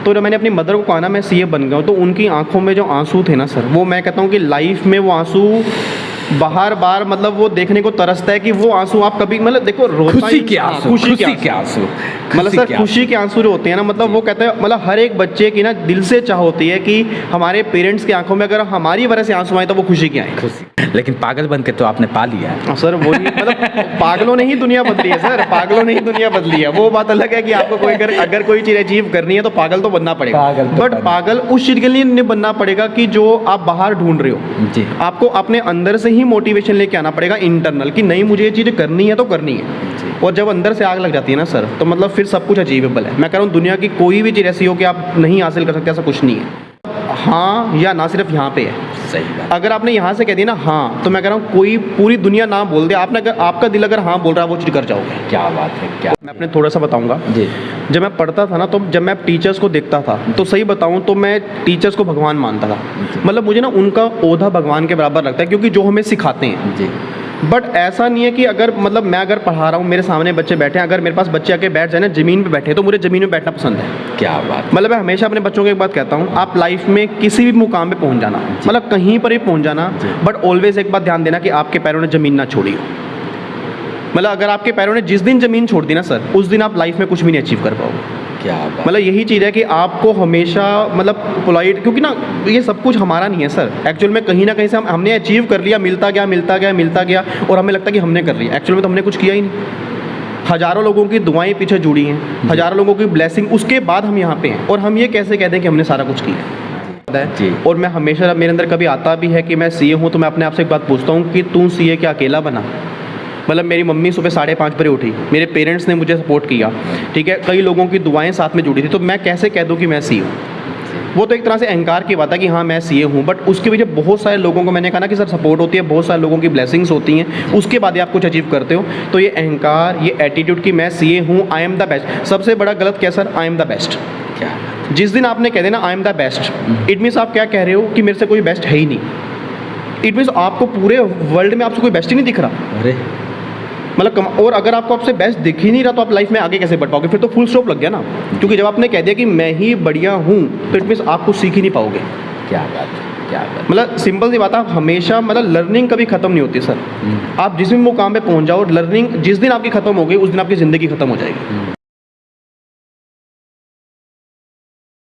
तो जब मैंने अपनी मदर को कहा ना मैं सीए बन गया हूँ, तो उनकी आंखों में जो आंसू थे ना सर, वो मैं कहता हूँ कि लाइफ में वो आंसू बार बार मतलब वो देखने को तरसता है कि वो आंसू आप कभी मतलब देखो खुशी के आंसू, खुशी के आंसू मतलब सर खुशी के आंसू जो होते हैं ना, मतलब वो कहते हैं मतलब हर एक बच्चे की ना दिल से चाह होती है कि हमारे पेरेंट्स की आंखों में अगर हमारी वजह से आंसू आए तो वो खुशी के आए। खुशी, लेकिन पागल बन के तो आपने पा लिया है सर वही मतलब पागलों ने ही दुनिया बदली है सर, पागलों ने ही दुनिया बदली है। वो बात अलग है कि आपको कोई अगर कोई चीज़ अचीव करनी है तो पागल तो बनना पड़ेगा, बट पागल उस चीज़ के लिए नहीं बनना पड़ेगा कि जो आप बाहर ढूंढ रहे हो जी। आपको अपने अंदर से ही मोटिवेशन लेके आना पड़ेगा इंटरनल कि नहीं मुझे ये चीज़ करनी है तो करनी है। और जब अंदर से आग लग जाती है ना सर, तो मतलब फिर सब कुछ अचीवेबल है। मैं कह रहा हूँ दुनिया की कोई भी चीज़ ऐसी हो कि आप नहीं हासिल कर सकते, ऐसा कुछ नहीं है। हाँ या ना सिर्फ यहाँ पे है। सही बात। अगर आपने यहाँ से कह दिया ना हाँ, तो मैं कह रहा हूँ कोई पूरी दुनिया ना बोल दे, आपने अगर आपका दिल अगर हाँ बोल रहा है वो चीज़ कर जाओगे। क्या बात है, क्या। मैं अपने थोड़ा सा बताऊंगा जी। जब मैं पढ़ता था ना, तो जब मैं टीचर्स को देखता था तो सही बताऊं तो मैं टीचर्स को भगवान मानता था। मतलब मुझे ना उनका ओहदा भगवान के बराबर लगता है, क्योंकि जो हमें सिखाते हैं जी। बट ऐसा नहीं है कि अगर मतलब मैं अगर पढ़ा रहा हूँ, मेरे सामने बच्चे बैठे हैं, अगर मेरे पास बच्चे आके बैठ जाए ना ज़मीन पे बैठे, तो मुझे ज़मीन में बैठना पसंद है। क्या बात। मतलब मैं हमेशा अपने बच्चों को एक बात कहता हूँ, आप लाइफ में किसी भी मुकाम पे पहुँच जाना, मतलब कहीं पर भी पहुँच जाना, बट ऑलवेज एक बात ध्यान देना कि आपके पैरों ने ज़मीन ना छोड़ी हो। मतलब अगर आपके पैरों ने जिस दिन ज़मीन छोड़ दी ना सर, उस दिन आप लाइफ में कुछ भी नहीं अचीव कर पाओगे। क्या बात। मतलब यही चीज़ है कि आपको हमेशा मतलब पोलाइट, क्योंकि ना ये सब कुछ हमारा नहीं है सर। एक्चुअल में कहीं ना कहीं से हमने अचीव कर लिया, मिलता गया मिलता गया मिलता गया, और हमें लगता है कि हमने कर लिया। एक्चुअल में तो हमने कुछ किया ही नहीं। हज़ारों लोगों की दुआएं पीछे जुड़ी हैं, हज़ारों लोगों की ब्लेसिंग, उसके बाद हम यहाँ पे हैं। और हम ये कैसे कहते हैं कि हमने सारा कुछ किया जी। और मैं हमेशा, मेरे अंदर कभी आता भी है कि मैं सीए हूँ, तो मैं अपने आप से एक बात पूछता हूँ कि तू सीए क्या अकेला बना? मतलब मेरी मम्मी सुबह 5:30 बजे उठी, मेरे पेरेंट्स ने मुझे सपोर्ट किया, ठीक है, कई लोगों की दुआएं साथ में जुड़ी थी, तो मैं कैसे कह दूं कि मैं सीए हूँ? वो तो एक तरह से अहंकार की बात है कि हाँ मैं सीए हूँ, बट उसके पीछे बहुत सारे लोगों को, मैंने कहा ना कि सर सपोर्ट होती है, बहुत सारे लोगों की ब्लेसिंग्स होती हैं, उसके बाद ही आप कुछ अचीव करते हो। तो ये अहंकार, ये एटीट्यूड कि मैं सीए हूँ, आई एम द बेस्ट, सबसे बड़ा गलत क्या sir? I am the best. क्या। जिस दिन आपने कह देना I am the best, it means आप क्या कह रहे हो कि मेरे से कोई बेस्ट है ही नहीं। इट मीन्स आपको पूरे वर्ल्ड में आपसे कोई बेस्ट ही नहीं दिख रहा। अरे मतलब और अगर आपको आपसे बेस्ट दिख ही नहीं रहा तो आप लाइफ में आगे कैसे बढ़ पाओगे? फिर तो फुल स्टॉप लग गया ना, क्योंकि जब आपने कह दिया कि मैं ही बढ़िया हूँ, तो इट मीन्स आप कुछ सीख ही नहीं पाओगे। क्या बात है, क्या बात। मतलब सिंपल सी बात है, आप हमेशा मतलब लर्निंग कभी खत्म नहीं होती सर। आप जिस भी मुकाम पे पहुँच जाओ, लर्निंग जिस दिन आपकी खत्म हो गई उस दिन आपकी ज़िंदगी खत्म हो जाएगी।